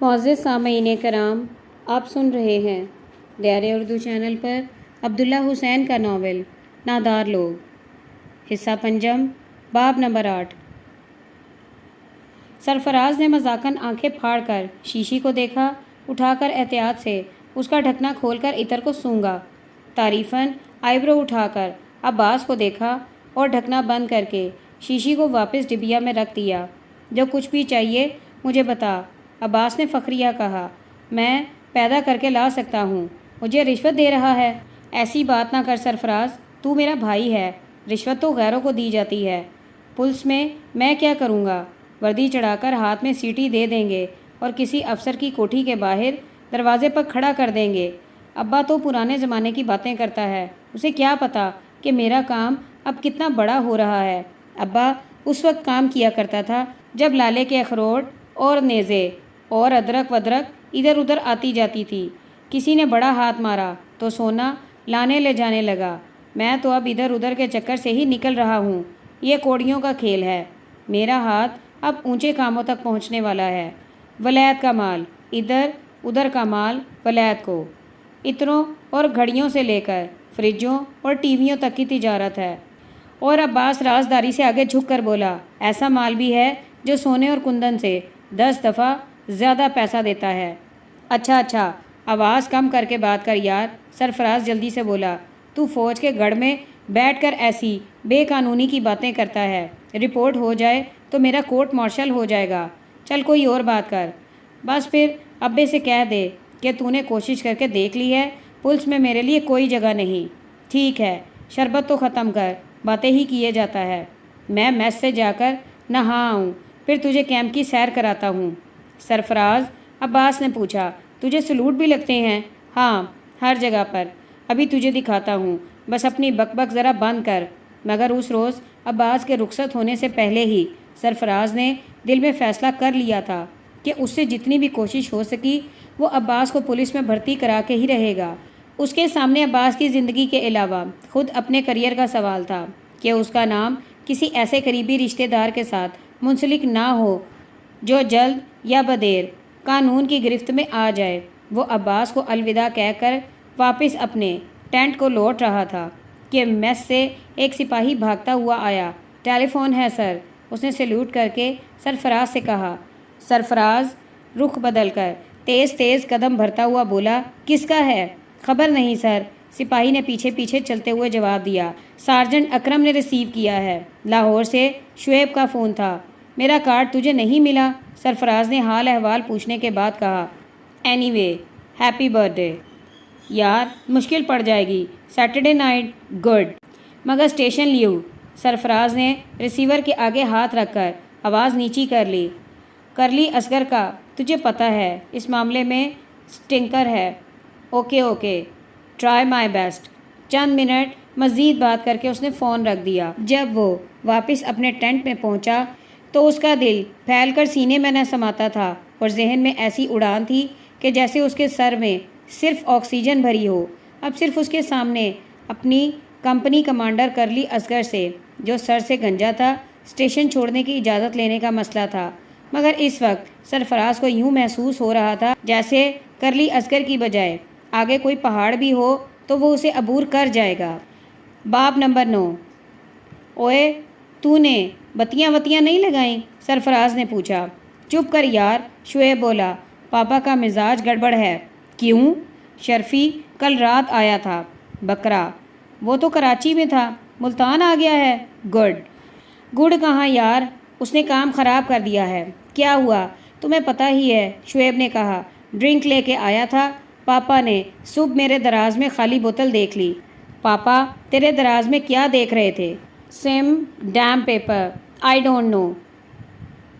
معزز سامعین کرام، آپ سن رہے ہیں دیار اردو چینل پر عبداللہ حسین کا ناول نادار لوگ، حصہ پنجم، باب نمبر 8۔ سرفراز نے مذاقاً آنکھیں پھاڑ کر شیشی کو دیکھا، اٹھا کر احتیاط سے اس کا ڈھکنا کھول کر عطر کو سونگھا، تعریفاً آئیبرو اٹھا کر عباس کو دیکھا اور ڈھکنا بند کر کے شیشی کو واپس ڈبیا میں رکھ دیا۔ جو کچھ بھی چاہیے مجھے بتا، عباس نے فخریہ کہا۔ میں پیدا کر کے لا سکتا ہوں، مجھے رشوت دے رہا ہے؟ ایسی بات نہ کر سرفراز، تو میرا بھائی ہے، رشوت تو غیروں کو دی جاتی ہے۔ پولیس میں کیا کروں گا؟ وردی چڑھا کر ہاتھ میں سیٹی دے دیں گے اور کسی افسر کی کوٹھی کے باہر دروازے پر کھڑا کر دیں گے۔ ابا تو پرانے زمانے کی باتیں کرتا ہے، اسے کیا پتا کہ میرا کام اب کتنا بڑا ہو رہا ہے۔ ابا اس وقت کام کیا کرتا تھا جب لالے کے اخروٹ اور نیزے اور ادرک ودرک ادھر ادھر آتی جاتی تھی، کسی نے بڑا ہاتھ مارا تو سونا لانے لے جانے لگا۔ میں تو اب ادھر ادھر کے چکر سے ہی نکل رہا ہوں، یہ کوڑیوں کا کھیل ہے۔ میرا ہاتھ اب اونچے کاموں تک پہنچنے والا ہے۔ ولایت کا مال ادھر، ادھر کا مال ولایت کو، عطروں اور گھڑیوں سے لے کر فریجوں اور ٹی ویوں تک کی تجارت ہے۔ اور عباس رازداری سے آگے جھک کر بولا، ایسا مال بھی ہے جو سونے اور کندن سے 10 دفعہ زیادہ پیسہ دیتا ہے۔ اچھا، آواز کم کر کے بات کر یار، سرفراز جلدی سے بولا۔ تو فوج کے گڑھ میں بیٹھ کر ایسی بے قانونی کی باتیں کرتا ہے، رپورٹ ہو جائے تو میرا کورٹ مارشل ہو جائے گا۔ چل کوئی اور بات کر۔ بس پھر ابے سے کہہ دے کہ تو نے کوشش کر کے دیکھ لی ہے، پولیس میں میرے لیے کوئی جگہ نہیں۔ ٹھیک ہے، شربت تو ختم کر، باتیں ہی کیے جاتا ہے۔ میں میس سے جا کر نہا آؤں، پھر تجھے کیمپ کی سیر کراتا ہوں۔ سرفراز، عباس نے پوچھا، تجھے سلوٹ بھی لگتے ہیں؟ ہاں، ہر جگہ پر۔ ابھی تجھے دکھاتا ہوں، بس اپنی بک بک ذرا بند کر۔ مگر اس روز عباس کے رخصت ہونے سے پہلے ہی سرفراز نے دل میں فیصلہ کر لیا تھا کہ اس سے جتنی بھی کوشش ہو سکی وہ عباس کو پولیس میں بھرتی کرا کے ہی رہے گا۔ اس کے سامنے عباس کی زندگی کے علاوہ خود اپنے کریئر کا سوال تھا کہ اس کا نام کسی ایسے قریبی رشتہ دار کے ساتھ منسلک نہ ہو جو جلد یا بدیر قانون کی گرفت میں آ جائے۔ وہ عباس کو الوداع کہہ کر واپس اپنے ٹینٹ کو لوٹ رہا تھا کہ میس سے ایک سپاہی بھاگتا ہوا آیا۔ ٹیلی فون ہے سر، اس نے سیلوٹ کر کے سرفراز سے کہا۔ سرفراز رخ بدل کر تیز تیز قدم بھرتا ہوا بولا، کس کا ہے؟ خبر نہیں سر، سپاہی نے پیچھے پیچھے چلتے ہوئے جواب دیا۔ سارجنٹ اکرم نے ریسیو کیا ہے، لاہور سے شعیب کا فون تھا۔ میرا کارڈ تجھے نہیں ملا؟ سرفراز نے حال احوال پوچھنے کے بعد کہا۔ Any way, happy birth day. یار مشکل پڑ جائے گی، سیٹرڈے نائٹ، گڈ، مگر اسٹیشن لیو۔ سرفراز نے ریسیور کے آگے ہاتھ رکھ کر آواز نیچی کر لی اصغر کا، تجھے پتہ ہے اس معاملے میں سٹنکر ہے۔ Okay, try my best. چند منٹ مزید بات کر کے اس نے فون رکھ دیا۔ جب وہ واپس اپنے ٹینٹ میں پہنچا تو اس کا دل پھیل کر سینے میں نہ سماتا تھا اور ذہن میں ایسی اڑان تھی کہ جیسے اس کے سر میں صرف آکسیجن بھری ہو۔ اب صرف اس کے سامنے اپنی کمپنی کمانڈر کرلی اصغر سے، جو سر سے گنجا تھا، اسٹیشن چھوڑنے کی اجازت لینے کا مسئلہ تھا۔ مگر اس وقت سرفراز کو یوں محسوس ہو رہا تھا جیسے کرلی اصغر کی بجائے آگے کوئی پہاڑ بھی ہو تو وہ اسے عبور کر جائے گا۔ باب نمبر 9۔ اوئے، تو نے بتیاں نہیں لگائیں؟ سرفراز نے پوچھا۔ چپ کر یار، شعیب بولا، پاپا کا مزاج گڑبڑ ہے۔ کیوں؟ شرفی کل رات آیا تھا۔ بکرا، وہ تو کراچی میں تھا، ملتان آ گیا ہے۔ گڑ کہاں یار، اس نے کام خراب کر دیا ہے۔ کیا ہوا؟ تمہیں پتہ ہی ہے، شعیب نے کہا۔ ڈرنک لے کے آیا تھا، پاپا نے صبح میرے دراز میں خالی بوتل دیکھ لی۔ پاپا تیرے دراز میں کیا دیکھ رہے تھے؟ Some damn paper, I don't know.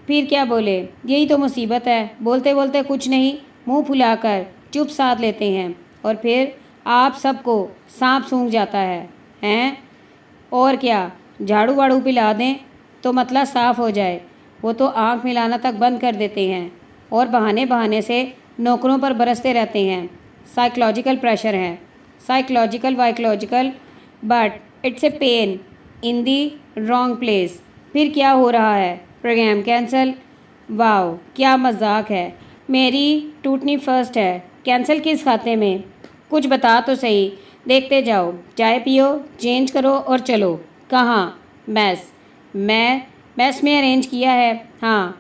پھر کیا بولے؟ یہی تو مصیبت ہے، بولتے بولتے کچھ نہیں، منہ پھلا کر چپ ساتھ لیتے ہیں اور پھر آپ سب کو سانپ سونگھ جاتا ہے۔ ہیں؟ اور کیا، جھاڑو واڑو پلا دیں تو مطلب صاف ہو جائے۔ وہ تو آنکھ ملانا تک بند کر دیتے ہیں اور بہانے سے نوکروں پر برستے رہتے ہیں۔ سائیکلوجیکل پریشر ہے، وائیکلوجیکل، but it's a pain in the wrong place. پھر کیا ہو رہا ہے؟ Programme cancel? واو، کیا مذاق ہے۔ میری ٹوٹنی فرسٹ ہے. کینسل کس کھاتے میں؟ کچھ بتا تو صحیح. دیکھتے جاؤ. چائے پیو، چینج کرو اور چلو. کہاں؟ میس. میس میں ارینج کیا ہے. ہاں.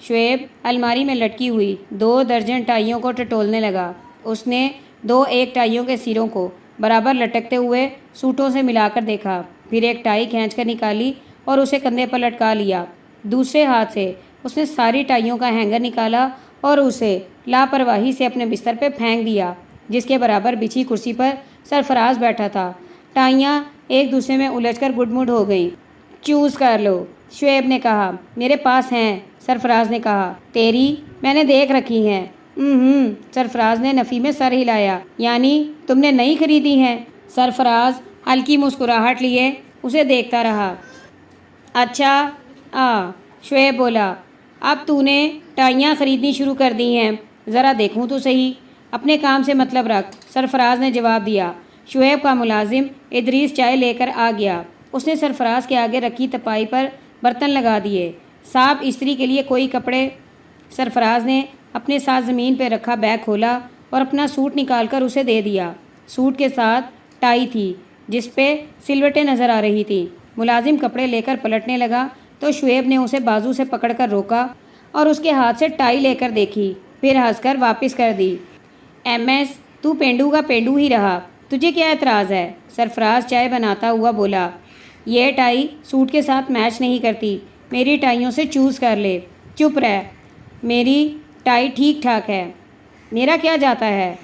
شعیب الماری میں لٹکی ہوئی 2 درجن ٹائیوں کو ٹٹولنے لگا. اس نے 2 ایک ٹائیوں کے سروں کو برابر لٹکتے ہوئے سوٹوں سے ملا کر دیکھا. پھر ایک ٹائی کھینچ کر نکالی اور اسے کندھے پر لٹکا لیا. دوسرے ہاتھ سے اس نے ساری ٹائیوں کا ہینگر نکالا اور اسے لاپرواہی سے اپنے بستر پہ پھینک دیا جس کے برابر بچھی کرسی پر سرفراز بیٹھا تھا. ٹائیاں ایک دوسرے میں الجھ کر گڈ مڈ ہو گئیں. چوز کر لو، شعیب نے کہا. میرے پاس ہیں، سرفراز نے کہا. تیری؟ میں نے دیکھ رکھی ہیں. سرفراز نے نفی میں سر ہلایا. یعنی تم نے نئی خریدی ہیں؟ سرفراز ہلکی مسکراہٹ لیے اسے دیکھتا رہا. اچھا شعیب بولا. اب تو نے ٹائیاں خریدنی شروع کر دی ہیں. ذرا دیکھوں تو صحیح. اپنے کام سے مطلب رکھ، سرفراز نے جواب دیا. شعیب کا ملازم ادریس چائے لے کر آ گیا. اس نے سرفراز کے آگے رکھی تپائی پر برتن لگا دیے. صاف استری کے لیے کوئی کپڑے؟ سرفراز نے اپنے ساتھ زمین پہ رکھا بیگ کھولا اور اپنا سوٹ نکال کر اسے دے دیا. سوٹ کے ساتھ ٹائی تھی جس پہ سلوٹیں نظر آ رہی تھیں. ملازم کپڑے لے کر پلٹنے لگا تو شعیب نے اسے بازو سے پکڑ کر روکا اور اس کے ہاتھ سے ٹائی لے کر دیکھی. پھر ہنس کر واپس کر دی. ایم ایس تو پینڈو کا پینڈو ہی رہا. تجھے کیا اعتراض ہے؟ سرفراز چائے بناتا ہوا بولا. یہ ٹائی سوٹ کے ساتھ میچ نہیں کرتی. میری ٹائیوں سے چوز کر لے. چپ رہ. میری ٹائی ٹھیک ٹھاک ہے. میرا کیا جاتا ہے؟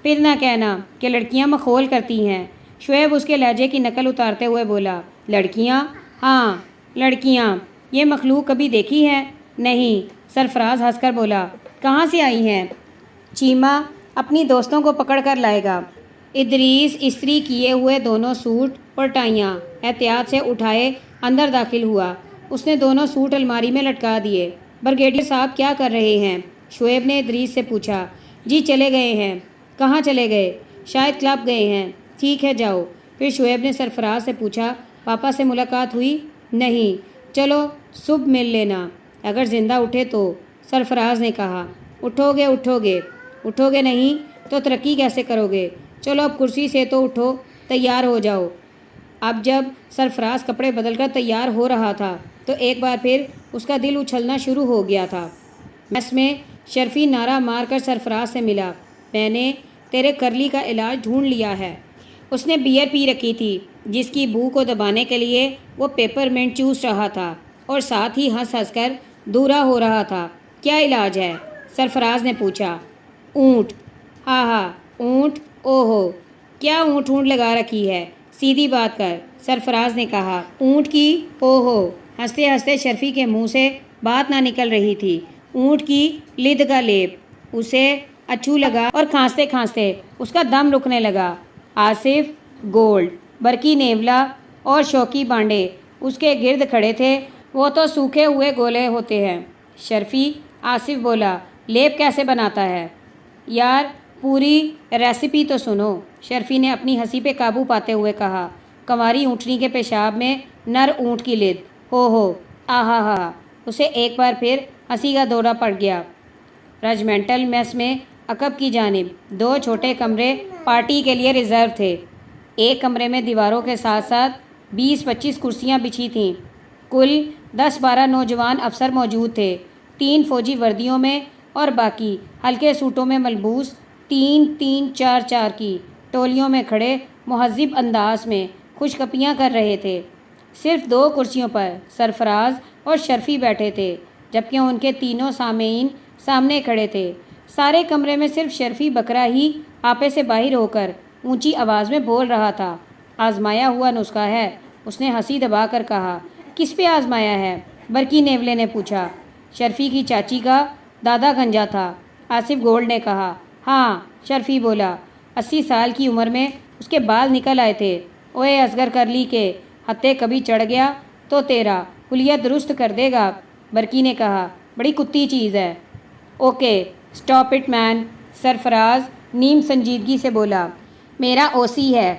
پھر نہ کہنا کہ لڑکیاں مخول کرتی ہیں. شعیب اس کے لہجے کی نقل اتارتے ہوئے بولا. لڑکیاں؟ ہاں لڑکیاں. یہ مخلوق کبھی دیکھی ہے؟ نہیں. سرفراز ہنس کر بولا. کہاں سے آئی ہیں؟ چیمہ اپنی دوستوں کو پکڑ کر لائے گا. ادریس استری کیے ہوئے دونوں سوٹ اور ٹائیاں احتیاط سے اٹھائے اندر داخل ہوا. اس نے دونوں سوٹ الماری میں لٹکا دیے. برگیڈیئر صاحب کیا کر رہے ہیں؟ شعیب نے ادریس سے پوچھا. جی چلے گئے ہیں. کہاں چلے گئے؟ شاید کلب گئے ہیں. ٹھیک ہے جاؤ. پھر شعیب نے سرفراز سے پوچھا. پاپا سے ملاقات ہوئی؟ نہیں. چلو صبح مل لینا اگر زندہ اٹھے تو. سرفراز نے کہا. اٹھو گے نہیں تو ترقی کیسے کرو گے؟ چلو اب کرسی سے تو اٹھو، تیار ہو جاؤ. اب جب سرفراز کپڑے بدل کر تیار ہو رہا تھا تو ایک بار پھر اس کا دل اچھلنا شروع ہو گیا تھا. میس میں شرفی نعرہ مار کر سرفراز سے ملا. میں نے تیرے کرلی کا علاج ڈھونڈ لیا ہے. اس نے بیئر پی رکھی تھی جس کی بو کو دبانے کے لیے وہ پیپر منٹ چوس رہا تھا اور ساتھ ہی ہنس ہنس کر دورا ہو رہا تھا. کیا علاج ہے؟ سرفراز نے پوچھا. اونٹ. ہاں اونٹ. اوہو کیا اونٹ لگا رکھی ہے؟ سیدھی بات کر. سرفراز نے کہا. اونٹ کی؟ اوہو. ہنستے ہنستے شرفی کے منہ سے بات نہ نکل رہی تھی. اونٹ کی لد کا لیپ. اسے اچھو لگا اور کھانستے کھانستے اس کا دم رکنے لگا. آصف گولڈ، برکی نیولا اور شوکی بانڈے اس کے گرد کھڑے تھے. وہ تو سوکھے ہوئے گولے ہوتے ہیں. شرفی. آصف بولا. لیپ کیسے بناتا ہے؟ یار پوری ریسیپی تو سنو. شرفی نے اپنی ہنسی پہ قابو پاتے ہوئے کہا. کنواری اونٹنی کے پیشاب میں نر اونٹ کی لد. ہو آہا. اسے ایک بار پھر ہنسی کا دورہ پڑ گیا. رجمنٹل میس میں عقب کی جانب 2 چھوٹے کمرے پارٹی کے لیے ریزرو تھے. ایک کمرے میں دیواروں کے ساتھ ساتھ 20-25 کرسیاں بچھی تھیں. کل 10-12 نوجوان افسر موجود تھے. 3 فوجی وردیوں میں اور باقی ہلکے سوٹوں میں ملبوس 3-3 4-4 کی ٹولیوں میں کھڑے مہذب انداز میں خوش کپیاں کر رہے تھے. صرف 2 کرسیوں پر سرفراز اور شرفی بیٹھے تھے جبکہ ان کے تینوں سامعین سامنے کھڑے تھے. سارے کمرے میں صرف شرفی بکرا ہی آپے سے باہر ہو کر اونچی آواز میں بول رہا تھا. آزمایا ہوا نسخہ ہے. اس نے ہنسی دبا کر کہا. کس پہ آزمایا ہے؟ برکی نیولے نے پوچھا. شرفی کی چاچی کا دادا گنجا تھا. آصف گولڈ نے کہا. ہاں شرفی بولا. 80 سال کی عمر میں اس کے بال نکل آئے تھے. اوے اصغر کرلی کے ہتے کبھی چڑھ گیا تو تیرا حلیہ درست کر دے گا. برکی نے کہا. بڑی کتی چیز ہے. Okay stop it man. Sarfaraz نیم سنجیدگی سے بولا. میرا اوسی ہے.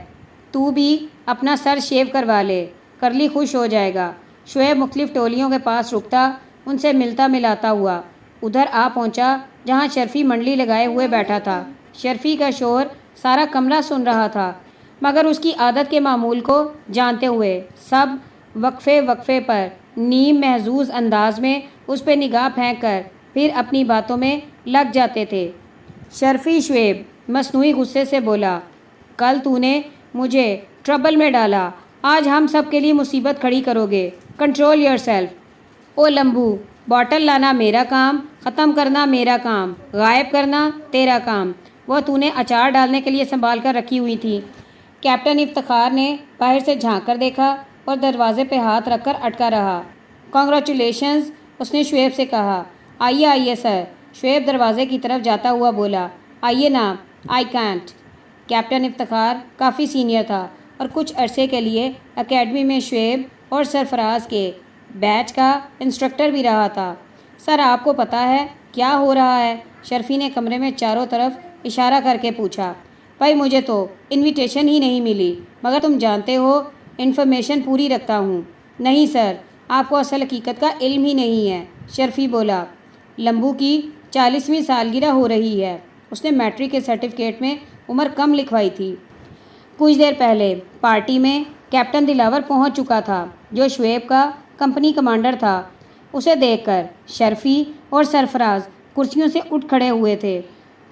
تو بھی اپنا سر شیو کروا لے. کرلی خوش ہو جائے گا. شعیب مختلف ٹولیوں کے پاس رکتا ان سے ملتا ملاتا ہوا ادھر آ پہنچا جہاں شرفی منڈلی لگائے ہوئے بیٹھا تھا۔ شرفی کا شور سارا کمرہ سن رہا تھا، مگر اس کی عادت کے معمول کو جانتے ہوئے سب وقفے وقفے پر نیم محظوظ انداز میں اس پہ نگاہ پھینک کر پھر اپنی باتوں میں لگ جاتے تھے۔ شرفی شعیب مصنوعی غصے سے بولا، کل تو نے مجھے ٹربل میں ڈالا، آج ہم سب کے لیے مصیبت کھڑی کرو گے۔ Control yourself. او لمبو، باٹل لانا میرا کام، ختم کرنا میرا کام، غائب کرنا تیرا کام۔ وہ تو نے اچار ڈالنے کے لیے سنبھال کر رکھی ہوئی تھی۔ کیپٹن افتخار نے باہر سے جھانک کر دیکھا اور دروازے پہ ہاتھ رکھ کر اٹکا رہا۔ کانگریچولیشنز، اس نے شعیب سے کہا۔ آئیے آئیے سر، شعیب دروازے کی طرف جاتا ہوا بولا۔ آئیے نا، I can't. Captain Iftikhar coffee senior تھا اور کچھ عرصے کے لیے اکیڈمی میں شعیب اور سرفراز کے بیچ کا انسٹرکٹر بھی رہا تھا۔ سر آپ کو پتہ ہے کیا ہو رہا ہے؟ شرفی نے کمرے میں چاروں طرف اشارہ کر کے پوچھا۔ بھائی مجھے تو انویٹیشن ہی نہیں ملی، مگر تم جانتے ہو انفارمیشن پوری رکھتا ہوں۔ نہیں سر، آپ کو اصل حقیقت کا علم ہی نہیں ہے، شرفی بولا۔ لمبو کی 40ویں سالگرہ ہو رہی ہے۔ اس نے میٹرک کے سرٹیفکیٹ میں عمر کم لکھوائی تھی۔ کچھ دیر پہلے پارٹی میں کیپٹن دلاور پہنچ چکا تھا، جو شعیب کا کمپنی کمانڈر تھا۔ اسے دیکھ کر شرفی اور سرفراز کرسیوں سے اٹھ کھڑے ہوئے تھے۔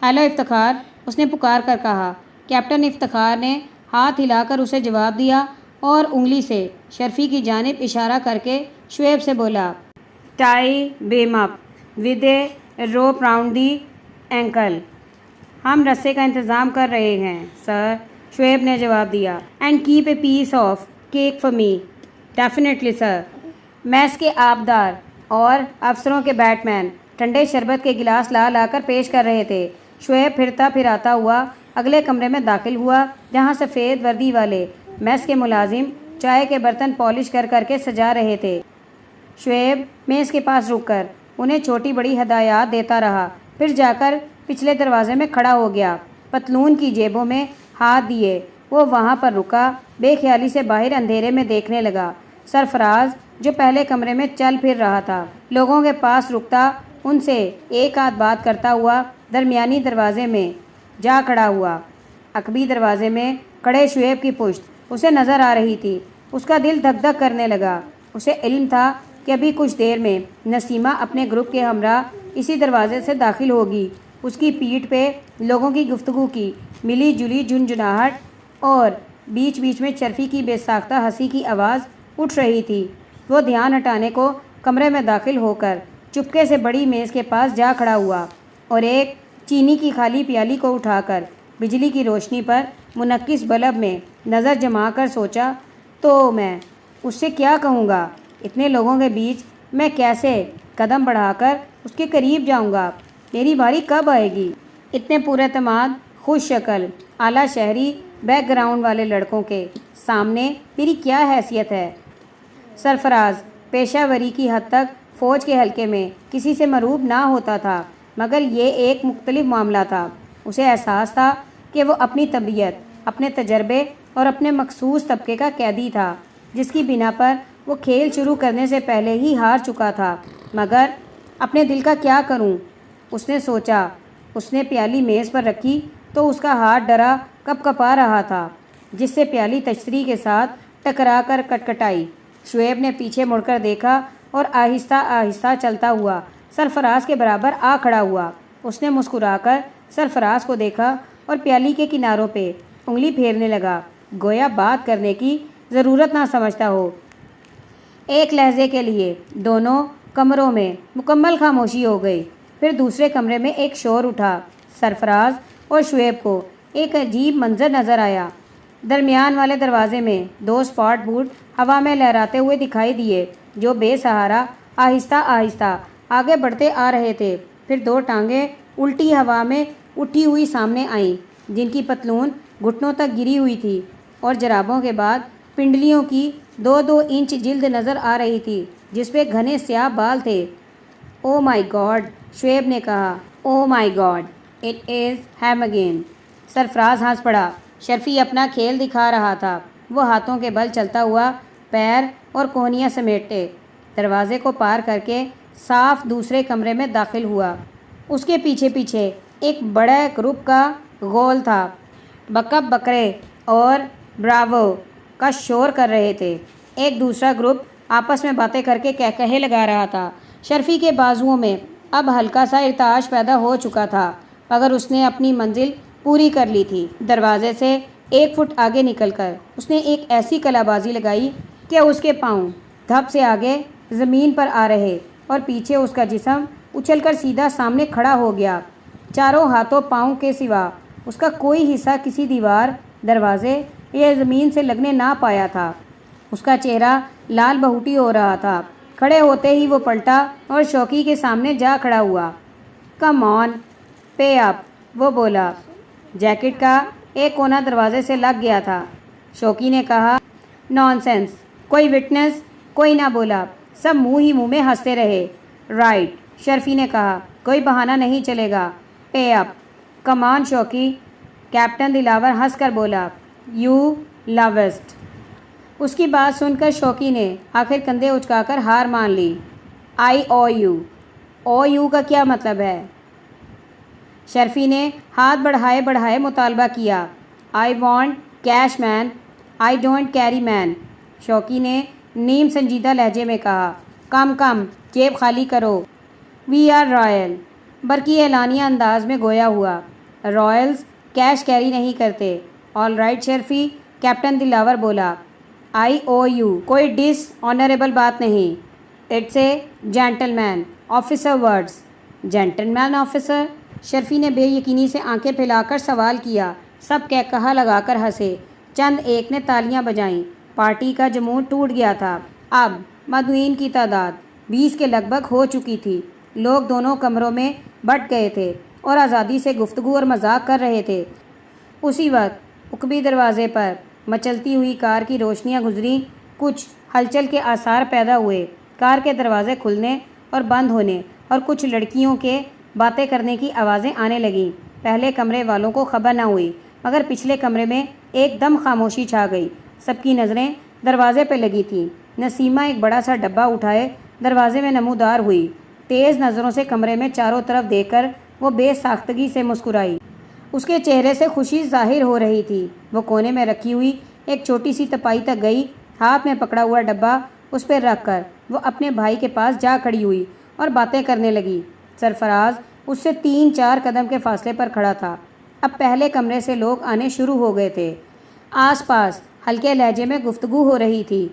ہیلو افتخار، اس نے پکار کر کہا۔ کیپٹن افتخار نے ہاتھ ہلا کر اسے جواب دیا اور انگلی سے شرفی کی جانب اشارہ کر کے شعیب سے بولا، tie beam up with a روپ راؤنڈ دی اینکل۔ ہم رسے کا انتظام کر رہے ہیں سر، شعیب نے جواب دیا۔ And keep a piece of cake for me. Definitely sir. میس کے آبدار اور افسروں کے بیٹ مین ٹھنڈے شربت کے گلاس لا لا کر پیش کر رہے تھے۔ شعیب پھرتا پھراتا ہوا اگلے کمرے میں داخل ہوا، جہاں سفید وردی والے میس کے ملازم چائے کے برتن پالش کر کر کے سجا رہے تھے۔ شعیب میز کے پاس رک کر انہیں چھوٹی بڑی ہدایات دیتا رہا، پھر جا کر پچھلے دروازے میں کھڑا ہو گیا۔ پتلون کی جیبوں میں ہاتھ دیے وہ وہاں پر رکا، بے خیالی سے باہر اندھیرے میں دیکھنے لگا۔ سرفراز جو پہلے کمرے میں چل پھر رہا تھا، لوگوں کے پاس رکتا، ان سے ایک آدھ بات کرتا ہوا درمیانی دروازے میں جا کھڑا ہوا۔ عقبی دروازے میں کھڑے شعیب کی پشت اسے نظر آ رہی تھی۔ اس کا دل دھک دھک کرنے لگا۔ اسے علم تھا کہ ابھی کچھ دیر میں نسیمہ اپنے گروپ کے ہمراہ اسی دروازے سے داخل ہوگی۔ اس کی پیٹھ پہ لوگوں کی گفتگو کی ملی جلی جھنجھناہٹ اور بیچ بیچ میں شرفی کی بے ساختہ ہنسی کی آواز اٹھ رہی تھی۔ وہ دھیان ہٹانے کو کمرے میں داخل ہو کر چپکے سے بڑی میز کے پاس جا کھڑا ہوا اور ایک چینی کی خالی پیالی کو اٹھا کر بجلی کی روشنی پر منعکس بلب میں نظر جما کر سوچا، تو میں اس سے کیا کہوں گا؟ اتنے لوگوں کے بیچ میں کیسے قدم بڑھا کر اس کے قریب جاؤں گا؟ میری باری کب آئے گی؟ اتنے پراعتماد، خوش شکل، اعلیٰ شہری بیک گراؤنڈ والے لڑکوں کے سامنے میری کیا حیثیت ہے؟ سرفراز پیشہ وری کی حد تک فوج کے حلقے میں کسی سے مروب نہ ہوتا تھا، مگر یہ ایک مختلف معاملہ تھا۔ اسے احساس تھا کہ وہ اپنی طبیعت، اپنے تجربے اور اپنے مخصوص طبقے کا قیدی تھا، جس کی بنا پر وہ کھیل شروع کرنے سے پہلے ہی ہار چکا تھا۔ مگر اپنے دل کا کیا کروں؟ اس نے سوچا۔ اس نے پیالی میز پر رکھی تو اس کا ہاتھ ڈرا کپ کپا رہا تھا، جس سے پیالی تشتری کے ساتھ ٹکرا کر کٹکٹائی۔ شعیب نے پیچھے مڑ کر دیکھا اور آہستہ آہستہ چلتا ہوا سرفراز کے برابر آ کھڑا ہوا۔ اس نے مسکرا کر سرفراز کو دیکھا اور پیالی کے کناروں پہ انگلی پھیرنے لگا، گویا بات کرنے کی ضرورت نہ سمجھتا ہو۔ ایک لہجے کے لیے دونوں کمروں میں مکمل خاموشی ہو گئی۔ پھر دوسرے کمرے میں ایک شور اٹھا۔ سرفراز اور شعیب کو ایک عجیب منظر نظر آیا۔ درمیان والے دروازے میں دو اسپاٹ بوٹ ہوا میں لہراتے ہوئے دکھائی دیے، جو بے سہارا آہستہ آہستہ آگے بڑھتے آ رہے تھے۔ پھر دو ٹانگیں الٹی ہوا میں اٹھی ہوئی سامنے آئیں، جن کی پتلون گھٹنوں تک گری ہوئی تھی، اور جرابوں کے بعد پنڈلیوں کی 2-2 انچ جلد نظر آ رہی تھی، جس پہ گھنے سیاہ بال تھے۔ او مائی گاڈ، شعیب نے کہا۔ Oh my God, it is him again. Sarfaraz ہنس پڑا۔ شرفی اپنا کھیل دکھا رہا تھا۔ وہ ہاتھوں کے بل چلتا ہوا پیر اور کوہنیاں سمیٹے دروازے کو پار کر کے صاف دوسرے کمرے میں داخل ہوا۔ اس کے پیچھے پیچھے ایک بڑا گروپ کا غول تھا۔ بکب بکرے اور براوو کا شور کر رہے تھے۔ ایک دوسرا گروپ آپس میں باتیں کر کے کہکہے لگا رہا تھا۔ شرفی کے بازوؤں میں اب ہلکا سا ارتعاش پیدا ہو چکا تھا، مگر اس نے اپنی منزل پوری کر لی تھی۔ دروازے سے 1 فٹ آگے نکل کر اس نے ایک ایسی کلا بازی لگائی کہ اس کے پاؤں دھپ سے آگے زمین پر آ رہے اور پیچھے اس کا جسم اچھل کر سیدھا سامنے کھڑا ہو گیا۔ چاروں ہاتھوں پاؤں کے سوا اس کا کوئی حصہ کسی دیوار، دروازے یا زمین سے لگنے نہ پایا تھا۔ اس کا چہرہ لال بہوٹی ہو رہا تھا۔ کھڑے ہوتے ہی وہ پلٹا اور شوقی کے سامنے جا کھڑا ہوا۔ کم آن، پے اپ، وہ بولا۔ جیکٹ کا ایک کونا دروازے سے لگ گیا تھا۔ شوقی نے کہا، نان سینس۔ کوئی وٹنس؟ کوئی نہ بولا، سب منہ ہی منہ میں ہنستے رہے۔ رائٹ، شرفی نے کہا، کوئی بہانہ نہیں چلے گا۔ پے اپ۔ کم آن شوقی، کیپٹن دلاور ہنس کر بولا۔ یو لاوسٹ۔ اس کی بات سن کر شوقی نے آخر کندھے اچکا کر ہار مان لی۔ آئی او یو۔ او یو کا کیا مطلب ہے؟ شرفی نے ہاتھ بڑھائے بڑھائے مطالبہ کیا۔ I want cash man, I don't carry man. Shauqi نے نیم سنجیدہ لہجے میں کہا۔ کم کم، جیب خالی کرو۔ وی آر رائل، برقی اعلانیہ انداز میں گویا ہوا۔ رائلز کیش کیری نہیں کرتے۔ آل رائٹ شرفی، کیپٹن دلاور بولا۔ آئی او یو کوئی ڈس آنریبل بات نہیں۔ It's a gentleman officer words. Gentleman officer? Sharfi نے بے یقینی سے آنکھیں پھیلا کر سوال کیا۔ سب کہا لگا کر ہنسے۔ چند ایک نے تالیاں بجائیں۔ پارٹی کا جمون ٹوٹ گیا تھا۔ اب مدعوین کی تعداد 20 کے لگ بھگ ہو چکی تھی۔ لوگ دونوں کمروں میں بٹ گئے تھے اور آزادی سے گفتگو اور مذاق کر رہے تھے۔ اسی وقت عقبی دروازے پر مچلتی ہوئی کار کی روشنیاں گزریں۔ کچھ ہلچل کے آثار پیدا ہوئے۔ کار کے دروازے کھلنے اور بند ہونے اور کچھ لڑکیوں کے باتیں کرنے کی آوازیں آنے لگیں۔ پہلے کمرے والوں کو خبر نہ ہوئی، مگر پچھلے کمرے میں ایک دم خاموشی چھا گئی۔ سب کی نظریں دروازے پہ لگی تھیں۔ نسیمہ ایک بڑا سا ڈبہ اٹھائے دروازے میں نمودار ہوئی۔ تیز نظروں سے کمرے میں چاروں طرف دیکھ کر وہ بے ساختگی سے مسکرائی۔ اس کے چہرے سے خوشی ظاہر ہو رہی تھی۔ وہ کونے میں رکھی ہوئی ایک چھوٹی سی تپائی تک گئی۔ ہاتھ میں پکڑا ہوا ڈبہ اس پہ رکھ کر وہ اپنے بھائی کے پاس جا کھڑی ہوئی اور باتیں کرنے لگی۔ سرفراز اس سے 3-4 قدم کے فاصلے پر کھڑا تھا۔ اب پہلے کمرے سے لوگ آنے شروع ہو گئے تھے۔ آس پاس ہلکے لہجے میں گفتگو ہو رہی تھی،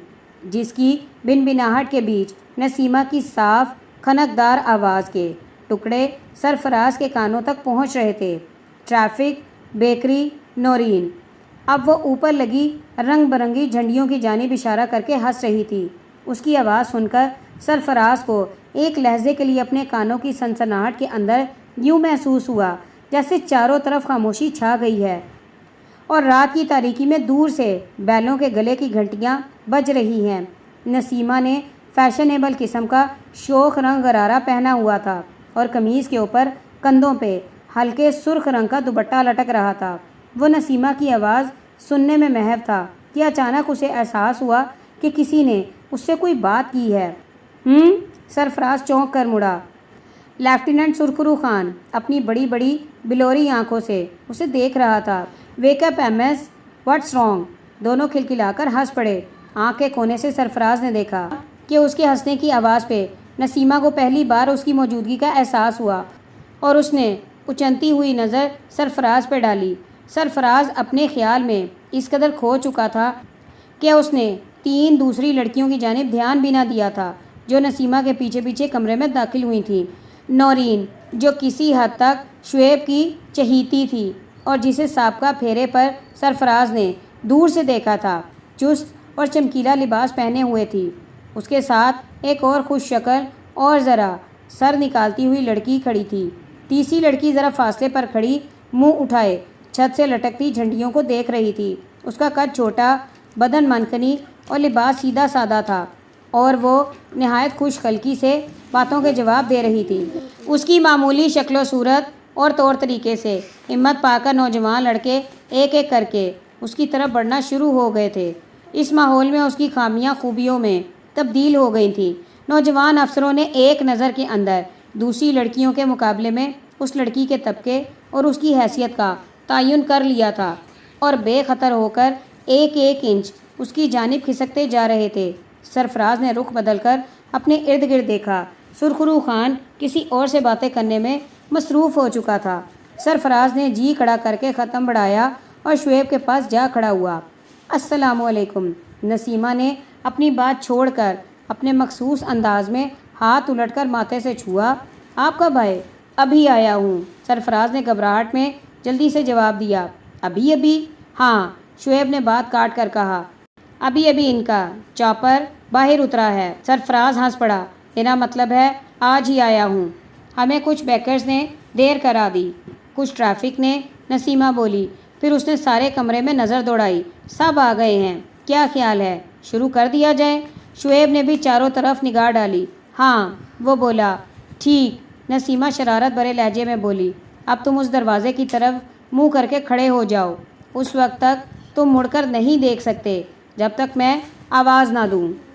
جس کی بن بناہٹ کے بیچ نسیمہ کی صاف کھنکدار آواز کے ٹکڑے سرفراز کے کانوں تک پہنچ رہے تھے۔ Traffic, bakery, Noreen. اب وہ اوپر لگی رنگ برنگی جھنڈیوں کی جانب اشارہ کر کے ہنس رہی تھی۔ اس کی آواز سن کر سرفراز کو ایک لحظے کے لیے اپنے کانوں کی سنسناہٹ کے اندر یوں محسوس ہوا جیسے چاروں طرف خاموشی چھا گئی ہے اور رات کی تاریکی میں دور سے بیلوں کے گلے کی گھنٹیاں بج رہی ہیں۔ نسیمہ نے فیشنیبل قسم کا شوخ رنگ غرارہ پہنا ہوا تھا اور قمیض کے اوپر کندھوں پہ ہلکے سرخ رنگ کا دوپٹہ لٹک رہا تھا۔ وہ نسیمہ کی آواز سننے میں محو تھا کہ اچانک اسے احساس ہوا کہ کسی نے اس سے کوئی بات کی ہے۔ سرفراز چونک کر مڑا۔ لیفٹیننٹ سرخرو خان اپنی بڑی بڑی بلوری آنکھوں سے اسے دیکھ رہا تھا۔ Wake up M S, what's wrong? دونوں کھلکھلا کر ہنس پڑے۔ آنکھ کے کونے سے سرفراز نے دیکھا کہ اس کے ہنسنے کی آواز پہ نسیمہ کو پہلی بار اس کی موجودگی کا احساس ہوا اور اس نے اچنتی ہوئی نظر سرفراز پہ ڈالی۔ سرفراز اپنے خیال میں اس قدر کھو چکا تھا کہ اس نے 3 دوسری لڑکیوں کی جانب دھیان بھی نہ دیا تھا جو نسیمہ کے پیچھے پیچھے کمرے میں داخل ہوئی تھیں۔ نورین، جو کسی حد تک شعیب کی چہیتی تھی اور جسے سابقہ پھیرے پر سرفراز نے دور سے دیکھا تھا، چست اور چمکیلا لباس پہنے ہوئے تھی۔ اس کے ساتھ ایک اور خوش شکل اور ذرا سر نکالتی ہوئی لڑکی کھڑی تھی۔ تیسری لڑکی ذرا فاصلے پر کھڑی منہ اٹھائے چھت سے لٹکتی جھنڈیوں کو دیکھ رہی تھی۔ اس کا قد چھوٹا، بدن منکنی اور لباس سیدھا سادہ تھا اور وہ نہایت خوش خلقی سے باتوں کے جواب دے رہی تھی۔ اس کی معمولی شکل و صورت اور طور طریقے سے ہمت پا کر نوجوان لڑکے ایک ایک کر کے اس کی طرف بڑھنا شروع ہو گئے تھے۔ اس ماحول میں اس کی خامیاں خوبیوں میں تبدیل ہو گئی تھیں۔ نوجوان افسروں نے ایک نظر کے اندر دوسری لڑکیوں کے مقابلے میں اس لڑکی کے طبقے اور اس کی حیثیت کا تعین کر لیا تھا اور بے خطر ہو کر ایک ایک انچ اس کی جانب کھسکتے جا رہے تھے۔ سرفراز نے رخ بدل کر اپنے ارد گرد دیکھا۔ سرخرو خان کسی اور سے باتیں کرنے میں مصروف ہو چکا تھا۔ سرفراز نے جی کھڑا کر کے ختم بڑھایا اور شعیب کے پاس جا کھڑا ہوا۔ السلام علیکم۔ نسیمہ نے اپنی بات چھوڑ کر اپنے مخصوص انداز میں ہاتھ الٹ کر ماتھے سے چھوا۔ آپ کب آئے؟ ابھی آیا ہوں، سرفراز نے گھبراہٹ میں جلدی سے جواب دیا۔ ابھی؟ ہاں، شعیب نے بات کاٹ کر کہا۔ ابھی ان کا چاپر باہر اترا ہے۔ سرفراز ہنس پڑا۔ میرا مطلب ہے آج ہی آیا ہوں۔ ہمیں کچھ بیکرز نے دیر کرا دی، کچھ ٹریفک نے، نسیمہ بولی۔ پھر اس نے سارے کمرے میں نظر دوڑائی۔ سب آ گئے ہیں۔ کیا خیال ہے شروع کر دیا جائے؟ شعیب نے بھی چاروں طرف نگاہ ڈالی۔ ہاں، وہ بولا۔ ٹھیک، نسیمہ شرارت بھرے لہجے میں بولی۔ اب تم اس دروازے کی طرف منہ کر کے کھڑے ہو جاؤ۔ اس وقت تک تم مڑ کر نہیں دیکھ سکتے جب تک میں آواز نہ دوں۔